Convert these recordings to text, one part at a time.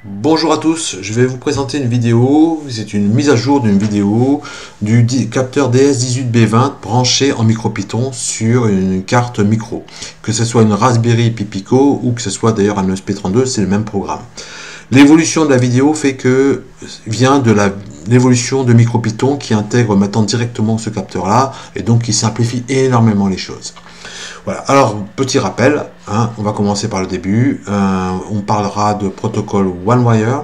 Bonjour à tous, je vais vous présenter une vidéo, c'est une mise à jour d'une vidéo du capteur DS18B20 branché en MicroPython sur une carte micro. Que ce soit une Raspberry Pi Pico ou que ce soit d'ailleurs un ESP32, c'est le même programme. L'évolution de la vidéo vient de l'évolution de MicroPython qui intègre maintenant directement ce capteur là et donc qui simplifie énormément les choses. Voilà, alors petit rappel, on va commencer par le début, on parlera de protocole OneWire.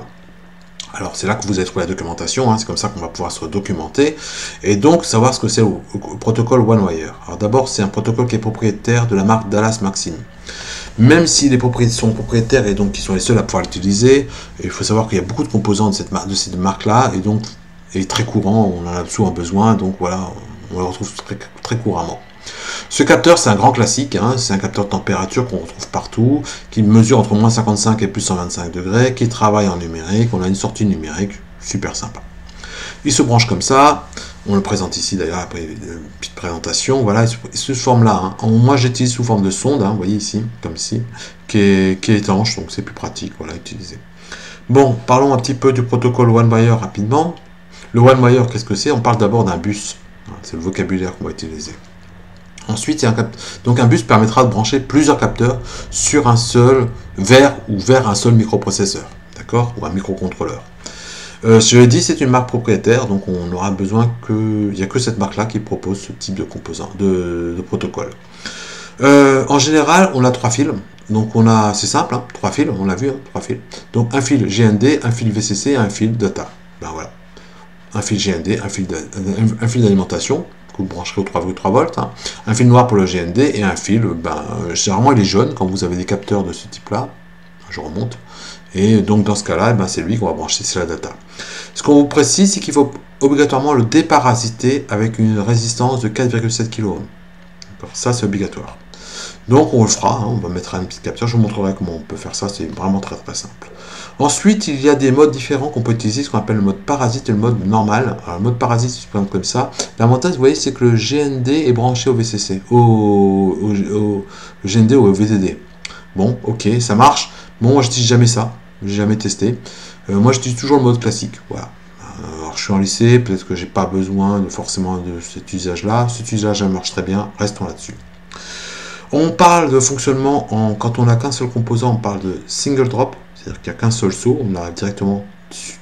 Alors c'est là que vous allez trouver la documentation, c'est comme ça qu'on va pouvoir se documenter et donc savoir ce que c'est le protocole OneWire. Alors d'abord c'est un protocole qui est propriétaire de la marque Dallas Maxim. Même si les propriétaires sont propriétaires et donc qui sont les seuls à pouvoir l'utiliser, il faut savoir qu'il y a beaucoup de composants de cette marque là et donc il est très courant, on en a souvent besoin, donc voilà, on le retrouve très couramment. Ce capteur, c'est un grand classique, c'est un capteur de température qu'on retrouve partout, qui mesure entre moins 55 et plus 125 degrés, qui travaille en numérique, on a une sortie numérique, super sympa. Il se branche comme ça, on le présente ici d'ailleurs après une petite présentation, voilà, sous forme là. Moi j'utilise sous forme de sonde, vous voyez ici, comme ici, qui est étanche, donc c'est plus pratique, voilà, à utiliser. Bon, parlons un petit peu du protocole OneWire rapidement. Le OneWire, qu'est-ce que c'est? On parle d'abord d'un bus, c'est le vocabulaire qu'on va utiliser. Ensuite, donc un bus permettra de brancher plusieurs capteurs sur un seul vers un seul microprocesseur, d'accord, ou un microcontrôleur. Je l'ai dit, c'est une marque propriétaire, donc on aura besoin il n'y a que cette marque-là qui propose ce type de composant, de protocole. En général, on a 3 fils, donc c'est simple, 3 fils, on l'a vu, 3 fils. Donc un fil GND, un fil VCC et un fil data. Ben voilà, un fil GND, un fil d'alimentation. Vous brancherez au 3 volts, un fil noir pour le GND et un fil, généralement il est jaune quand vous avez des capteurs de ce type là, je remonte, et donc dans ce cas là, c'est lui qu'on va brancher, c'est la data. Ce qu'on vous précise, c'est qu'il faut obligatoirement le déparasiter avec une résistance de 4,7 kΩ, ça c'est obligatoire. Donc on le fera, on va mettre un petit capteur, je vous montrerai comment on peut faire ça, c'est vraiment très simple. Ensuite, il y a des modes différents qu'on peut utiliser, ce qu'on appelle le mode parasite et le mode normal. Alors le mode parasite, se présente comme ça. L'avantage, vous voyez, c'est que le GND est branché au VCC, au GND ou au VDD. Bon, ok, ça marche. Bon, moi, je n'utilise jamais ça, j'ai jamais testé. Moi, j'utilise toujours le mode classique, voilà. Alors, je suis en lycée, peut-être que j'ai pas besoin forcément de cet usage-là. Cet usage marche très bien, restons là-dessus. On parle de fonctionnement quand on n'a qu'un seul composant, on parle de single drop, c'est-à-dire qu'il n'y a qu'un seul saut, on arrive directement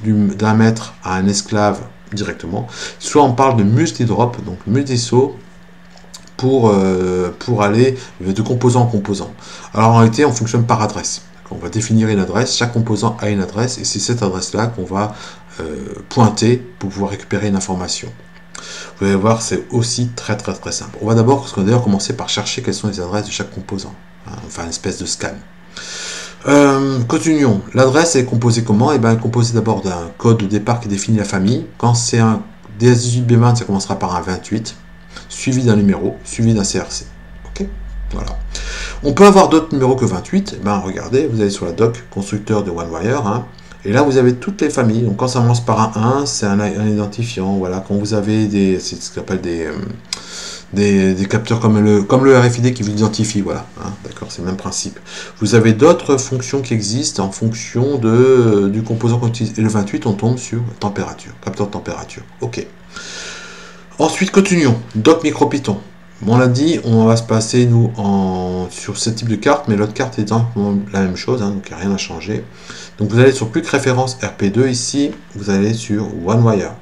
d'un maître à un esclave directement. Soit on parle de multi-drop, donc multi-saut, pour aller de composant en composant. Alors en réalité, on fonctionne par adresse. On va définir une adresse, chaque composant a une adresse, et c'est cette adresse-là qu'on va pointer pour pouvoir récupérer une information. Vous allez voir, c'est aussi très simple. On va d'abord commencer par chercher quelles sont les adresses de chaque composant. Enfin, une espèce de scan. Continuons. L'adresse est composée comment? Elle est composée d'abord d'un code de départ qui définit la famille. Quand c'est un DS18B20, ça commencera par un 28, suivi d'un numéro, suivi d'un CRC. Ok, voilà. On peut avoir d'autres numéros que 28. Regardez, vous allez sur la doc, constructeur de OneWire, et là, vous avez toutes les familles. Donc, quand ça commence par un 1, c'est un identifiant. Voilà. Quand vous avez c'est ce qu'on appelle des capteurs comme le RFID qui vous identifie. Voilà. D'accord, c'est le même principe. Vous avez d'autres fonctions qui existent en fonction du composant qu'on utilise. Et le 28, on tombe sur température, capteur de température. OK. Ensuite, continuons. Doc MicroPython. On l'a dit, on va se passer, nous, sur ce type de carte, mais l'autre carte est la même chose, donc il n'y a rien à changer. Donc vous allez sur Quick Référence RP2, ici, vous allez sur OneWire.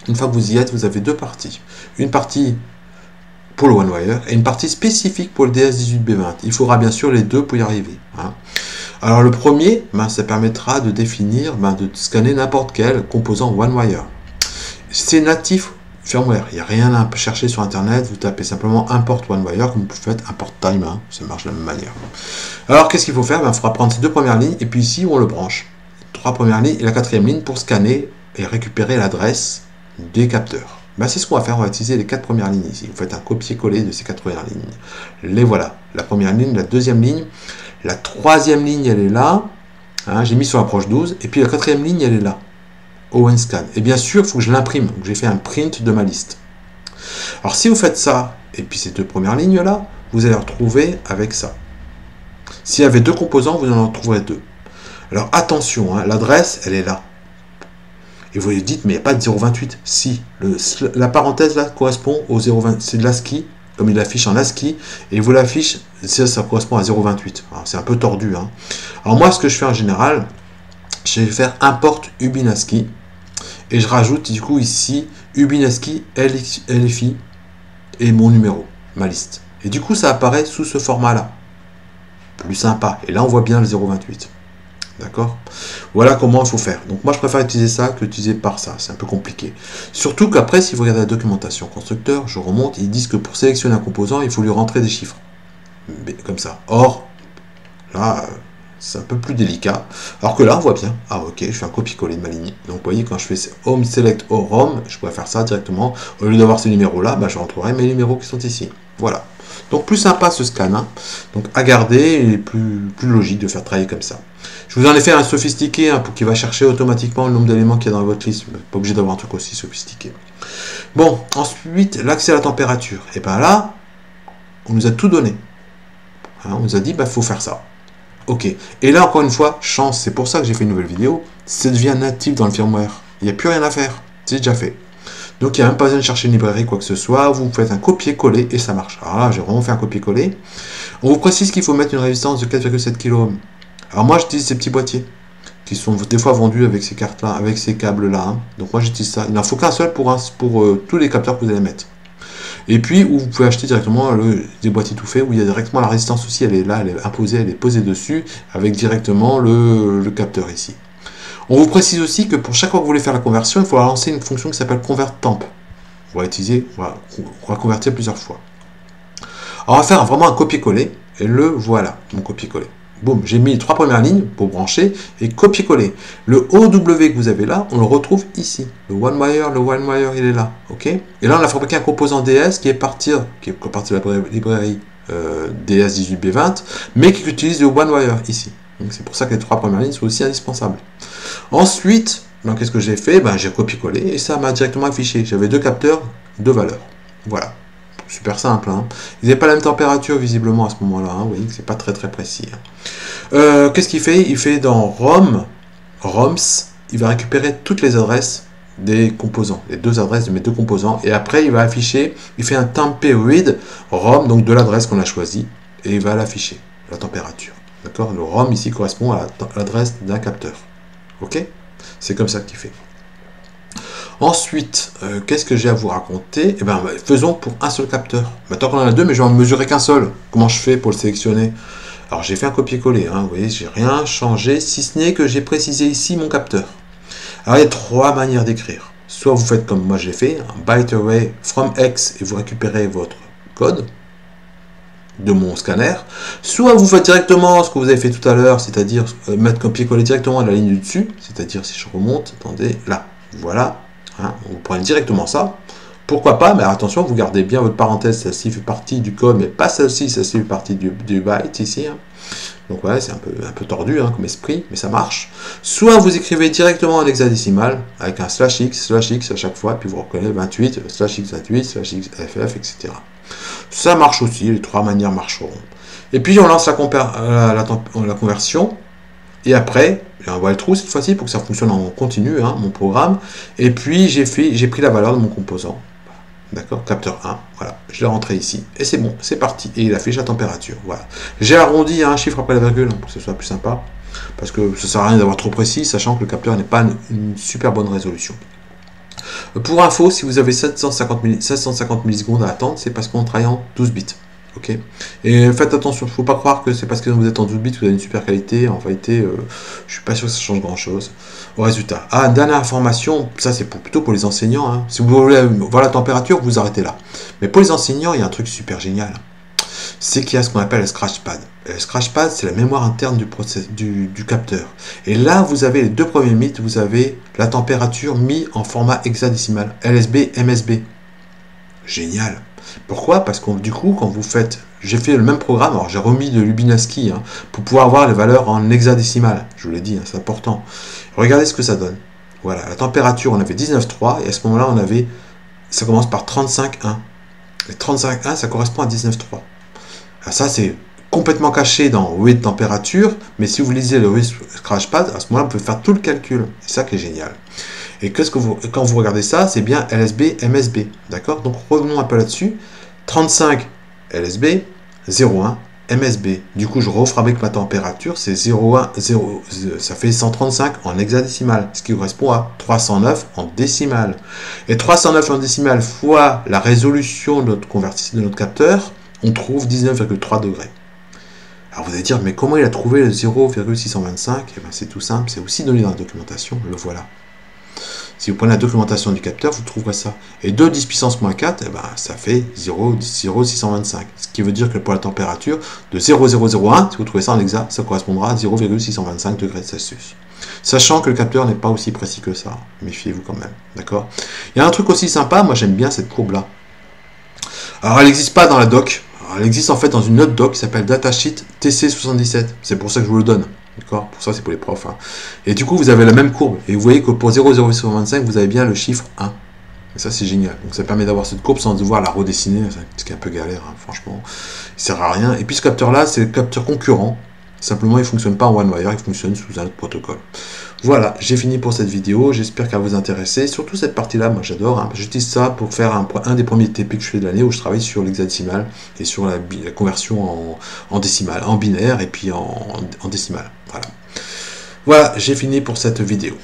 Une fois que vous y êtes, vous avez deux parties. Une partie pour le OneWire et une partie spécifique pour le DS18B20. Il faudra bien sûr les deux pour y arriver. Alors le premier, ça permettra de définir, de scanner n'importe quel composant OneWire. C'est natif firmware, il n'y a rien à chercher sur internet, vous tapez simplement import OneWire, comme vous faites import time, ça marche de la même manière. Alors qu'est-ce qu'il faut faire? Il faudra prendre ces deux premières lignes, et puis ici on le branche. 3 premières lignes et la 4e ligne pour scanner et récupérer l'adresse des capteurs. C'est ce qu'on va faire, on va utiliser les 4 premières lignes ici. Vous faites un copier-coller de ces 4 premières lignes. Les voilà, la première ligne, la 2e ligne, la 3e ligne elle est là, j'ai mis sur l'approche 12, et puis la 4e ligne elle est là. OneScan. Et bien sûr, il faut que je l'imprime. Donc, j'ai fait un print de ma liste. Alors, si vous faites ça, et puis ces deux premières lignes-là, vous allez retrouver avec ça. S'il y avait deux composants, vous en retrouverez deux. Alors attention, hein, l'adresse, elle est là. Et vous vous dites, mais il n'y a pas de 0,28. Si, la parenthèse là correspond au 0,20. C'est de l'ASCII, comme il l'affiche en ASCII, et il vous l'affiche, ça correspond à 0,28. C'est un peu tordu. Hein. Alors moi, ce que je fais en général, je vais faire import ubinasci, et je rajoute du coup ici ubinasci LFI et mon numéro, ma liste. Et du coup, ça apparaît sous ce format-là. Plus sympa. Et là, on voit bien le 0,28. D'accord? Voilà comment il faut faire. Donc moi, je préfère utiliser ça que utiliser par ça. C'est un peu compliqué. Surtout qu'après, si vous regardez la documentation constructeur, je remonte, ils disent que pour sélectionner un composant, il faut lui rentrer des chiffres. Comme ça. Or, là, c'est un peu plus délicat. Alors que là, on voit bien. Ah, ok, je fais un copier-coller de ma ligne. Donc, vous voyez, quand je fais Home Select or Home, je pourrais faire ça directement. Au lieu d'avoir ces numéros-là, bah, je rentrerai mes numéros qui sont ici. Voilà. Donc, plus sympa ce scan. Hein. Donc, à garder et plus logique de faire travailler comme ça. Je vous en ai fait un sophistiqué hein, pour qu'il va chercher automatiquement le nombre d'éléments qu'il y a dans votre liste. Pas obligé d'avoir un truc aussi sophistiqué. Bon, ensuite, l'accès à la température. Et bien là, on nous a tout donné. Hein, on nous a dit, bah, faut faire ça. Ok. Et là, encore une fois, chance, c'est pour ça que j'ai fait une nouvelle vidéo. Ça devient natif dans le firmware. Il n'y a plus rien à faire. C'est déjà fait. Donc, il n'y a même pas besoin de chercher une librairie, quoi que ce soit. Vous faites un copier-coller et ça marche. Alors là, j'ai vraiment fait un copier-coller. On vous précise qu'il faut mettre une résistance de 4,7 kΩ. Alors moi, j'utilise ces petits boîtiers qui sont des fois vendus avec ces cartes-là, avec ces câbles-là. Hein. Donc moi, j'utilise ça. Il n'en faut qu'un seul pour tous les capteurs que vous allez mettre. Et puis, où vous pouvez acheter directement des boîtiers tout faits, où il y a directement la résistance aussi, elle est là, elle est imposée, elle est posée dessus, avec directement le capteur ici. On vous précise aussi que pour chaque fois que vous voulez faire la conversion, il faut lancer une fonction qui s'appelle convert-temp. On va convertir plusieurs fois. Alors, on va faire vraiment un copier-coller, et le voilà, mon copier-coller. Boum, j'ai mis les 3 premières lignes pour brancher et copier-coller. Le OW que vous avez là, on le retrouve ici. Le OneWire, il est là. Ok. Et là, on a fabriqué un composant DS qui est parti de la librairie DS18B20, mais qui utilise le OneWire ici. Donc c'est pour ça que les 3 premières lignes sont aussi indispensables. Ensuite, qu'est-ce que j'ai fait? J'ai copié-collé et ça m'a directement affiché. J'avais 2 capteurs, 2 valeurs. Voilà. Super simple. Hein. Ils n'avaient pas la même température visiblement à ce moment-là. Hein. Vous voyez que c'est pas très précis. Hein. Qu'est-ce qu'il fait? Il fait dans ROMs, il va récupérer toutes les adresses des composants, les 2 adresses de mes 2 composants, et après il va afficher, il fait un temp-read ROM, donc de l'adresse qu'on a choisie, et il va l'afficher, la température. D'accord? Le ROM ici correspond à l'adresse d'un capteur. Ok? C'est comme ça qu'il fait. Ensuite, qu'est-ce que j'ai à vous raconter? Eh bien, faisons pour un seul capteur. Maintenant qu'on en a 2, mais je vais en mesurer qu'un seul. Comment je fais pour le sélectionner? Alors, j'ai fait un copier-coller. Hein, vous voyez, j'ai rien changé, si ce n'est que j'ai précisé ici mon capteur. Alors, il y a 3 manières d'écrire. Soit vous faites comme moi j'ai fait, un byte array from X, et vous récupérez votre code de mon scanner. Soit vous faites directement ce que vous avez fait tout à l'heure, c'est-à-dire mettre copier-coller directement à la ligne du dessus. C'est-à-dire, si je remonte, attendez, là, voilà. Hein, vous prenez directement ça. Pourquoi pas, mais attention, vous gardez bien votre parenthèse, celle-ci fait partie du code, mais pas celle-ci, celle-ci fait partie du byte ici. Hein. Donc ouais, c'est un peu tordu hein, comme esprit, mais ça marche. Soit vous écrivez directement en hexadécimal, avec un /x à chaque fois, puis vous reconnaissez 28, /x28, /xff, etc. Ça marche aussi, les 3 manières marcheront. Et puis on lance la conversion, et après, j'ai un while true cette fois-ci pour que ça fonctionne en continu, hein, mon programme. Et puis j'ai pris la valeur de mon composant. D'accord, capteur 1, voilà, je l'ai rentré ici, et c'est bon, c'est parti, et il affiche la température, voilà. J'ai arrondi à un chiffre après la virgule, pour que ce soit plus sympa, parce que ça ne sert à rien d'avoir trop précis, sachant que le capteur n'est pas une super bonne résolution. Pour info, si vous avez 750 millisecondes à attendre, c'est parce qu'on travaille en 12 bits. Ok. Et faites attention, il ne faut pas croire que c'est parce que vous êtes en 12 bits que vous avez une super qualité. En réalité, je ne suis pas sûr que ça change grand chose au résultat. Ah, dernière information, ça c'est plutôt pour les enseignants. Hein. Si vous voulez voir la température, vous arrêtez là. Mais pour les enseignants, il y a un truc super génial. C'est qu'il y a ce qu'on appelle le scratchpad. Le scratchpad, c'est la mémoire interne du capteur. Et là, vous avez les 2 premiers bits, vous avez la température mis en format hexadécimal, LSB, MSB. Génial. Pourquoi? Parce que du coup, quand vous faites... J'ai fait le même programme, alors j'ai remis de l'Ubinasci hein, pour pouvoir avoir les valeurs en hexadécimal. Je vous l'ai dit, hein, c'est important. Regardez ce que ça donne. Voilà, la température, on avait 19,3 et à ce moment-là, on avait... Ça commence par 35,1. Et 35,1, ça correspond à 19,3. Ah, ça, c'est complètement caché dans oui de température, mais si vous lisez le oui scratchpad, à ce moment-là, vous pouvez faire tout le calcul. C'est ça qui est génial. Et quand vous regardez ça, c'est bien LSB, MSB. D'accord? Donc revenons un peu là-dessus. 35 LSB, 0,1 MSB. Du coup, je refabrique ma température, c'est 0,1, 0, ça fait 135 en hexadécimal, ce qui correspond à 309 en décimal. Et 309 en décimal fois la résolution de notre capteur, on trouve 19,3 degrés. Alors vous allez dire, mais comment il a trouvé le 0,625? Eh bien, c'est tout simple, c'est aussi donné dans la documentation, le voilà. Si vous prenez la documentation du capteur, vous trouverez ça. Et 2 10 puissance moins 4, eh ben, ça fait 0,625. Ce qui veut dire que pour la température de 0,001, si vous trouvez ça en hexa, ça correspondra à 0,625 degrés Celsius. Sachant que le capteur n'est pas aussi précis que ça. Méfiez-vous quand même. D'accord? Il y a un truc aussi sympa, moi j'aime bien cette courbe-là. Alors elle n'existe pas dans la doc. Alors, elle existe en fait dans une autre doc qui s'appelle Datasheet TC77. C'est pour ça que je vous le donne. D'accord? Pour ça, c'est pour les profs. Hein. Et du coup, vous avez la même courbe. Et vous voyez que pour 0,025, vous avez bien le chiffre 1. Et ça, c'est génial. Donc, ça permet d'avoir cette courbe sans devoir la redessiner. Ce qui est un peu galère, hein, franchement. Il sert à rien. Et puis, ce capteur-là, c'est le capteur concurrent. Simplement, il ne fonctionne pas en OneWire. Il fonctionne sous un autre protocole. Voilà, j'ai fini pour cette vidéo. J'espère qu'elle va vous intéresser. Surtout cette partie-là, moi, j'adore. Hein. J'utilise ça pour faire un des premiers TP que je fais de l'année où je travaille sur l'hexadécimal et sur la conversion en décimal, en binaire et puis en décimal. Voilà. Voilà, j'ai fini pour cette vidéo.